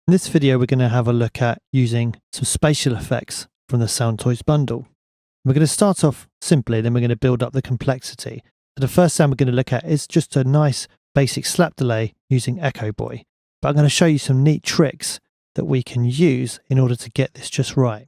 In this video, we're going to have a look at using some spatial effects from the Soundtoys bundle. We're going to start off simply, then we're going to build up the complexity. So the first sound we're going to look at is just a nice basic slap delay using Echo Boy. But I'm going to show you some neat tricks that we can use in order to get this just right.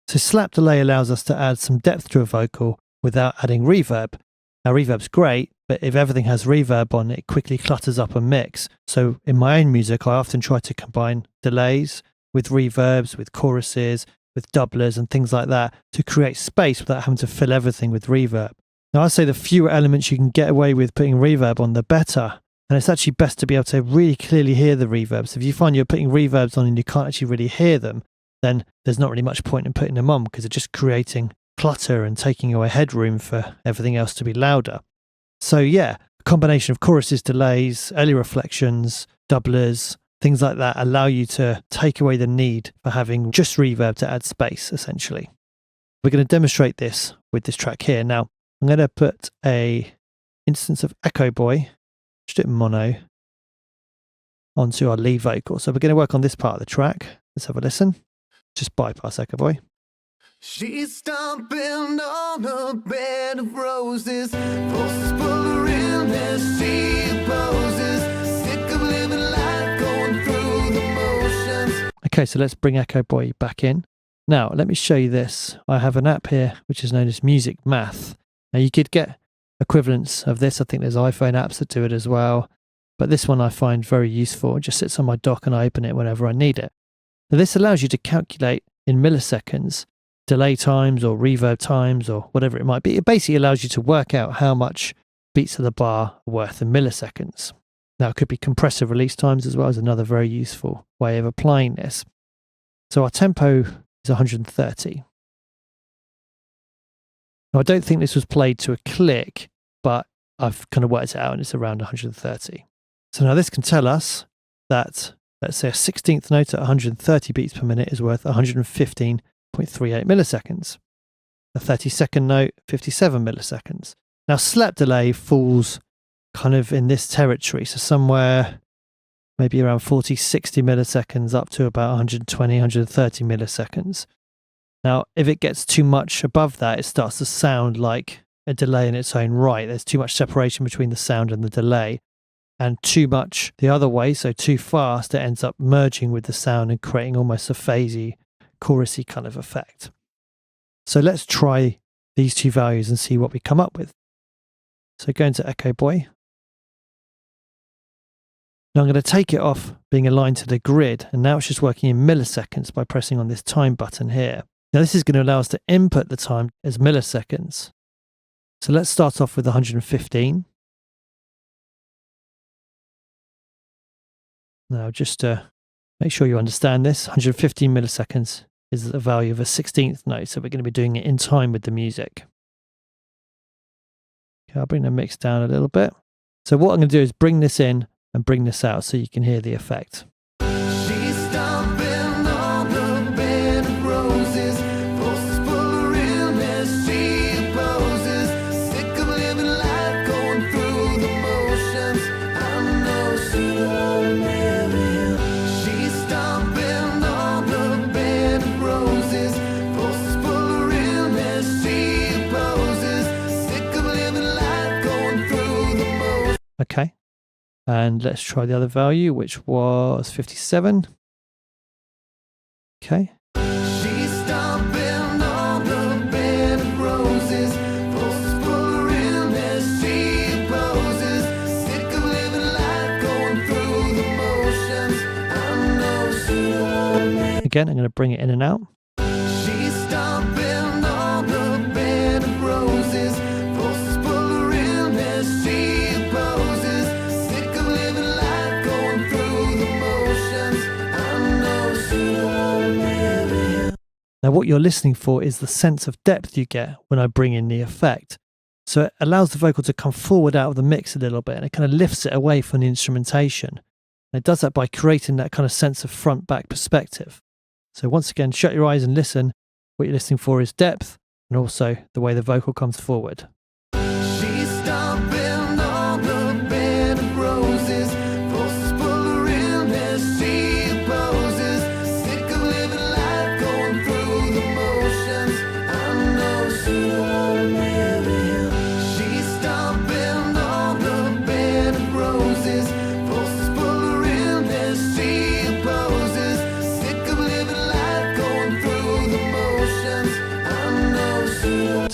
So slap delay allows us to add some depth to a vocal without adding reverb. Now reverb's great, but if everything has reverb on, it quickly clutters up a mix. So in my own music, I often try to combine delays with reverbs, with choruses, with doublers and things like that to create space without having to fill everything with reverb. Now I say the fewer elements you can get away with putting reverb on, the better. And it's actually best to be able to really clearly hear the reverbs. If you find you're putting reverbs on and you can't actually really hear them, then there's not really much point in putting them on because they're just creating clutter and taking away headroom for everything else to be louder. So yeah, a combination of choruses, delays, early reflections, doublers, things like that allow you to take away the need for having just reverb to add space, essentially. We're going to demonstrate this with this track here. Now, I'm going to put a instance of Echo Boy, just do it mono, onto our lead vocal. So we're going to work on this part of the track. Let's have a listen. Just bypass Echo Boy. She's stomping on a bed of roses, posters full of realness she opposes, sick of living life going through the motions. Okay, so let's bring Echo Boy back in. Now, let me show you this. I have an app here which is known as Music Math. Now, you could get equivalents of this. I think there's iPhone apps that do it as well. But this one I find very useful. It just sits on my dock and I open it whenever I need it. Now, this allows you to calculate in milliseconds delay times or reverb times or whatever it might be. It basically allows you to work out how much beats of the bar are worth in milliseconds. Now, it could be compressor release times as well as another very useful way of applying this. So our tempo is 130. Now, I don't think this was played to a click, but I've kind of worked it out and it's around 130. So now this can tell us that, let's say, a 16th note at 130 beats per minute is worth 115.38 milliseconds. A 32nd note, 57 milliseconds. Now, slap delay falls kind of in this territory, so somewhere maybe around 40, 60 milliseconds up to about 120, 130 milliseconds. Now, if it gets too much above that, it starts to sound like a delay in its own right. There's too much separation between the sound and the delay, and too much the other way, so too fast, it ends up merging with the sound and creating almost a phasey, chorusy kind of effect. So let's try these two values and see what we come up with. So go into Echo Boy. Now I'm going to take it off being aligned to the grid, and now it's just working in milliseconds by pressing on this time button here. Now this is going to allow us to input the time as milliseconds. So let's start off with 115. Now just to make sure you understand this, 115 milliseconds is the value of a 16th note, so we're going to be doing it in time with the music. Okay, I'll bring the mix down a little bit. So what I'm going to do is bring this in and bring this out so you can hear the effect. She's stomping on the bed of roses, posters full of realness she opposes, sick of living life going through the motions. I know she won't marry him. She's stomping on the bed of roses, posters full of realness she opposes, sick of living life going through the motions. Okay. And let's try the other value, which was 57. Okay. She's stomping on the bed of roses, posters full of realness she opposes, sick of living life going through the motions. I know she won't marry. Again, I'm going to bring it in and out. She's stomping on the bed of roses, posters full of realness she opposes, sick of living life going through the motions. I know she won't marry him. Now what you're listening for is the sense of depth you get when I bring in the effect. So it allows the vocal to come forward out of the mix a little bit and it kind of lifts it away from the instrumentation. And it does that by creating that kind of sense of front-back perspective. So once again, shut your eyes and listen. What you're listening for is depth and also the way the vocal comes forward. She's stomping on the bed of roses, posters full of realness she opposes.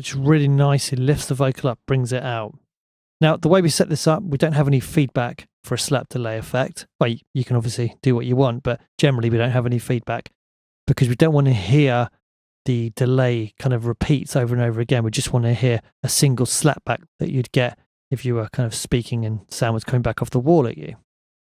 So it just really nicely lifts the vocal up, brings it out. Now, the way we set this up, we don't have any feedback for a slap delay effect. Well, you can obviously do what you want, but generally we don't have any feedback because we don't want to hear the delay kind of repeats over and over again. We just want to hear a single slapback that you'd get if you were kind of speaking and sound was coming back off the wall at you.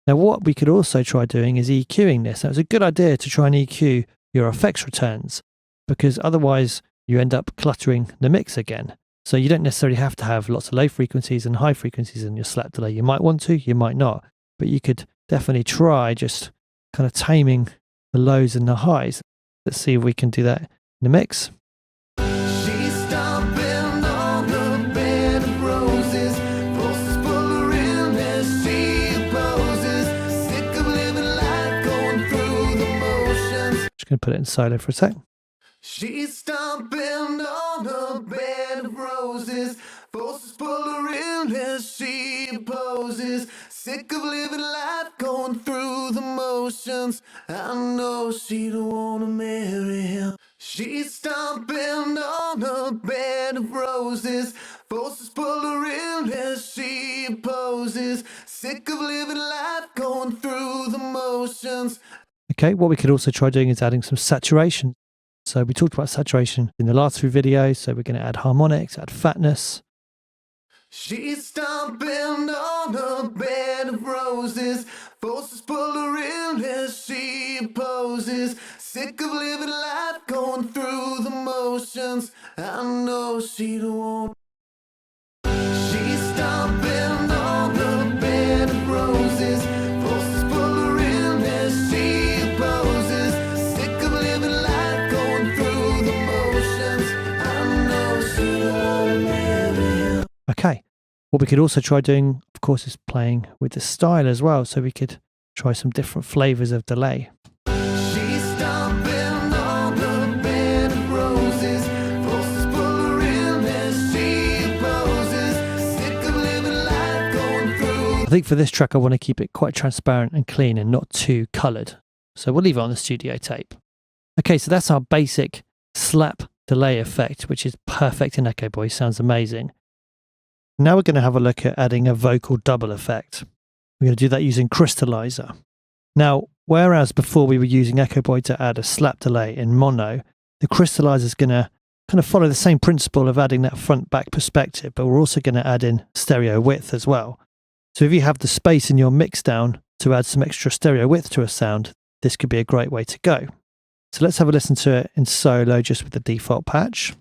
Now, what we could also try doing is EQing this. Now, it's a good idea to try and EQ your effects returns because otherwise you end up cluttering the mix again. So you don't necessarily have to have lots of low frequencies and high frequencies in your slap delay. You might want to, you might not, but you could definitely try just kind of taming the lows and the highs. Let's see if we can do that in the mix. She's stomping on the bed of roses. Posters full of realness she opposes. Sick of living life going through the motions. Just going to put it in solo for a sec. She's stomping on a bed of roses. Posters full of realness she opposes. Sick of living life going through the motions. I know she don't wanna marry him. She's stomping on a bed of roses. Posters full of realness she opposes. Sick of living life going through the motions. Okay, what we could also try doing is adding some saturation. So we talked about saturation in the last few videos, so we're going to add harmonics, add fatness. She's stomping on a bed of roses. Posters full of realness she opposes. Sick of living life going through the motions. I know she don't want. She's stomping on a bed of roses. Posters full of realness she opposes. Sick of living life going through the motions. I know she don't want to marry him. Okay, what we could also try doing, of course, is playing with the style as well. So we could try some different flavors of delay. She's stomping on the bed of roses. Posters full of realness she opposes. Sick of living life going through. I think for this track, I want to keep it quite transparent and clean and not too coloured. So we'll leave it on the studio tape. Okay, so that's our basic slap delay effect, which is perfect in Echo Boy. Sounds amazing. Now we're going to have a look at adding a vocal double effect. We're going to do that using Crystallizer. Now, whereas before we were using Echo Boy to add a slap delay in mono, the Crystallizer is going to kind of follow the same principle of adding that front-back perspective, but we're also going to add in stereo width as well. So if you have the space in your mix down to add some extra stereo width to a sound, this could be a great way to go. So let's have a listen to it in solo just with the default patch.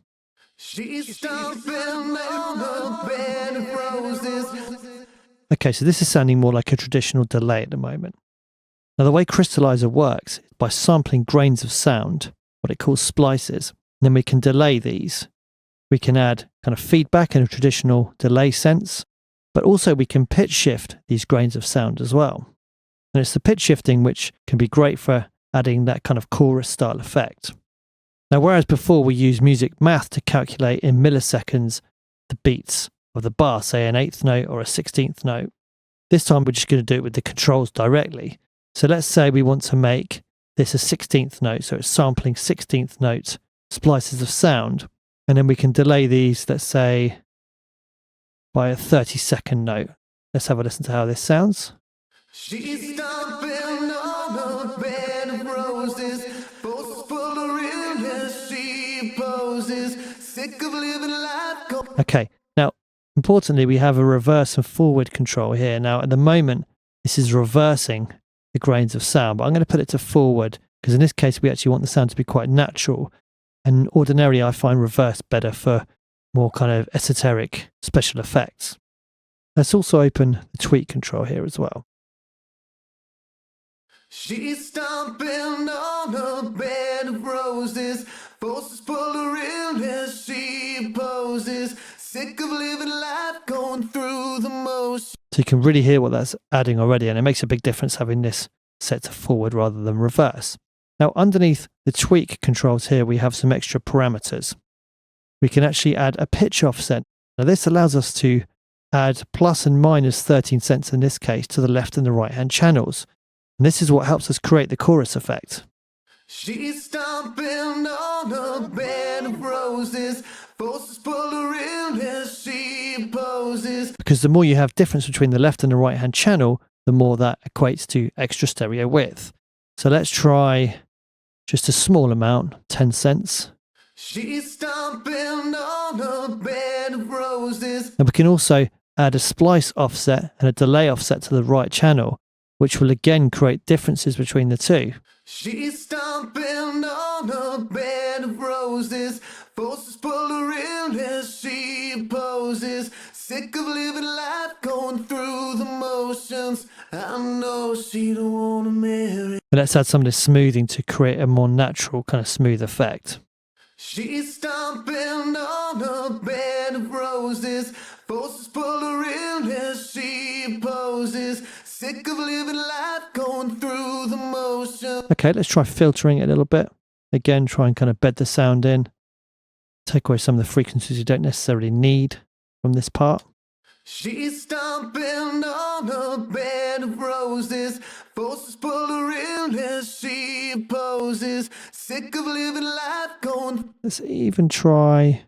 She's stomping on the bed of roses. Okay, so this is sounding more like a traditional delay at the moment. Now the way Crystallizer works is by sampling grains of sound, what it calls splices. And then we can delay these. We can add kind of feedback in a traditional delay sense, but also we can pitch shift these grains of sound as well. And it's the pitch shifting which can be great for adding that kind of chorus style effect. Now, whereas before we used music math to calculate in milliseconds the beats of the bar, say an 8th note or a 16th note, this time we're just going to do it with the controls directly. So let's say we want to make this a 16th note, so it's sampling 16th note splices of sound, and then we can delay these, let's say, by a 30-second note. Let's have a listen to how this sounds. She's stomping on a bed of roses. Posters full of realness she opposes. Sick of living life. Okay, now, importantly, we have a reverse and forward control here. Now, at the moment, this is reversing the grains of sound, but I'm going to put it to forward because in this case, we actually want the sound to be quite natural. And ordinarily, I find reverse better for more kind of esoteric special effects. Let's also open the tweak control here as well. She's stomping on a bed of roses. Posters full of realness she opposes. Sick of living life going through the motions. So you can really hear what that's adding already, and it makes a big difference having this set to forward rather than reverse. Now, underneath the tweak controls here, we have some extra parameters. We can actually add a pitch offset. Now, this allows us to add plus and minus 13 cents in this case to the left and the right hand channels. And this is what helps us create the chorus effect. She's stomping on a bed of roses. Forces pull her in as she poses. Because the more you have difference between the left and the right hand channel, the more that equates to extra stereo width. So let's try just a small amount, 10 cents. She's stomping on a bed of roses. And we can also add a splice offset and a delay offset to the right channel, which will again create differences between the two. She's stomping on a bed of roses. Forces pull her in as she poses. Sick of living life, going through the motions. I know she don't want to marry. But let's add some of this smoothing to create a more natural kind of smooth effect. She's stomping on a bed of roses. Forces pull her in as she poses. Sick of living life, going through the motions. Okay, let's try filtering it a little bit. Again, try and kind of bed the sound in. Take away some of the frequencies you don't necessarily need from this part. She's stomping on a bed of roses. Forces pull her in as she poses. Sick of living life, going. Let's even try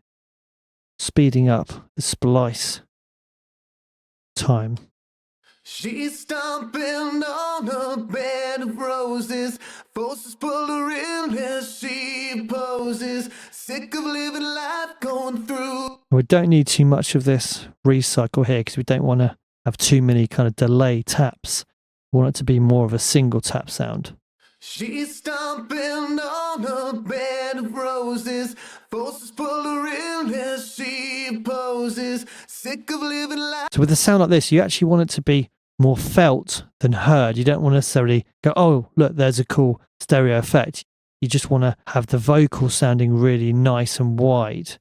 speeding up the splice time. She's stomping on a bed of roses. Forces pull her in as she poses. Sick of living life, going through. We don't need too much of this recycle here because we don't want to have too many kind of delay taps. We want it to be more of a single tap sound. She's stomping on a bed of roses. Forces pull her in as she poses. Sick of living life. So with a sound like this, you actually want it to be more felt than heard. You don't want to necessarily go, oh, look, there's a cool stereo effect. You just want to have the vocal sounding really nice and wide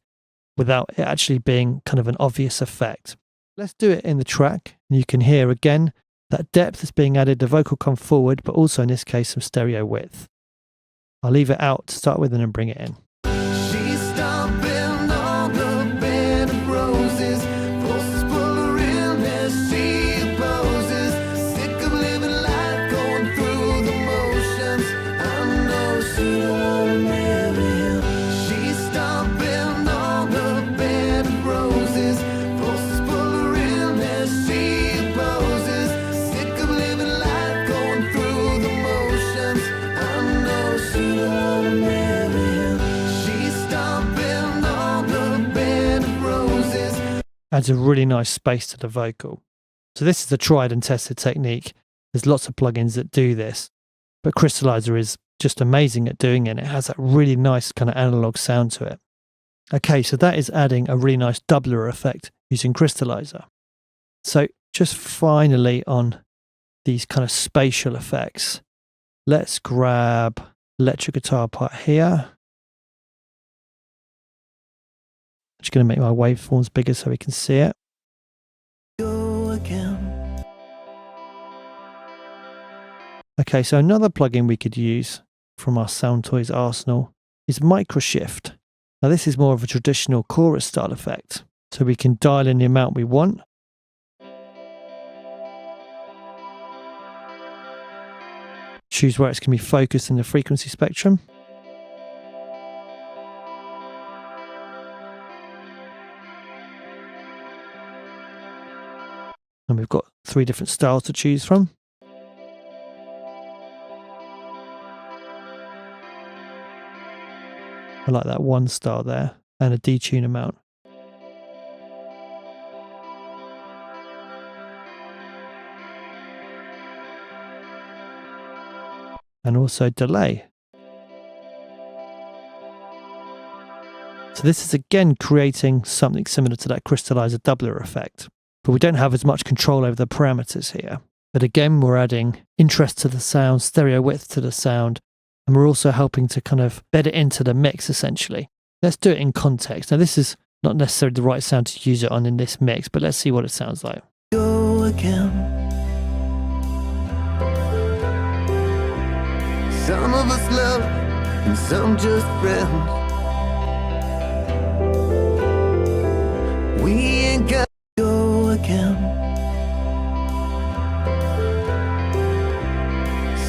without it actually being kind of an obvious effect. Let's do it in the track. And you can hear again that depth is being added, the vocal come forward, but also in this case some stereo width. I'll leave it out to start with and then bring it in. She's stomping on a bed of roses. Forces pull her in as she poses. Sick of living life, going through the motions. I know she don't want to marry him. She's stomping on a bed of roses. Forces pull her in as she poses. Sick of living life, going through the motions. I know she don't want to marry him. She's stomping on a bed of roses. Adds a really nice space to the vocal. So this is the tried and tested technique. There's lots of plugins that do this, but Crystallizer is just amazing at doing it. It has that really nice kind of analog sound to it. Okay, so that is adding a really nice doubler effect using Crystallizer. So just finally on these kind of spatial effects, let's grab electric guitar part here. I'm just going to make my waveforms bigger so we can see it. Go again. Okay, so another plugin we could use from our Soundtoys arsenal is Microshift. Now this is more of a traditional chorus style effect. So we can dial in the amount we want. Choose where it's going to be focused in the frequency spectrum. And we've got 3 different styles to choose from. I like that one style there and a detune amount. And also delay. So this is again creating something similar to that crystallizer doubler effect, but we don't have as much control over the parameters here. But again, we're adding interest to the sound, stereo width to the sound, and we're also helping to kind of bed it into the mix essentially. Let's do it in context. Now this is not necessarily the right sound to use it on in this mix, but let's see what it sounds like. Go again. Some of us love and some just friends. We ain't got to go again.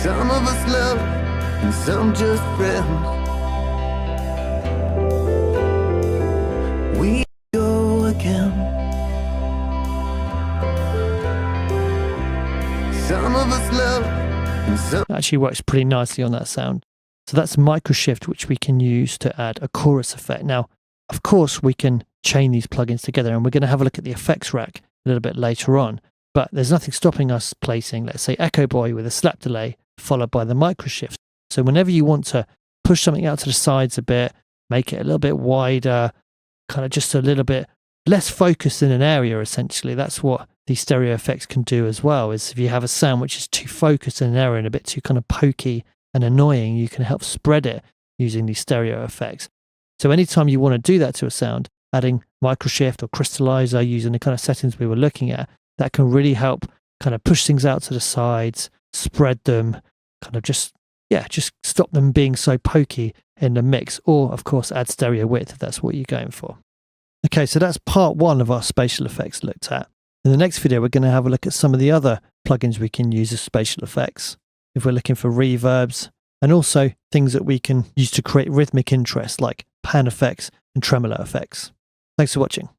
Some of us love and some just friends. And so It actually works pretty nicely on that sound. So that's microshift, which we can use to add a chorus effect. Now, of course, we can chain these plugins together, and we're going to have a look at the effects rack a little bit later on. But there's nothing stopping us placing, let's say, Echo Boy with a slap delay followed by the microshift. So whenever you want to push something out to the sides a bit, make it a little bit wider, kind of just a little bit less focused in an area, essentially. That's what these stereo effects can do as well, is if you have a sound which is too focused in an area and a bit too kind of pokey and annoying, you can help spread it using these stereo effects. So anytime you want to do that to a sound, adding microshift or crystallizer using the kind of settings we were looking at, that can really help kind of push things out to the sides, spread them, kind of just stop them being so pokey in the mix, or of course add stereo width if that's what you're going for. Okay, so that's part one of our spatial effects looked at. In the next video, we're going to have a look at some of the other plugins we can use as spatial effects, if we're looking for reverbs, and also things that we can use to create rhythmic interest like pan effects and tremolo effects. Thanks for watching.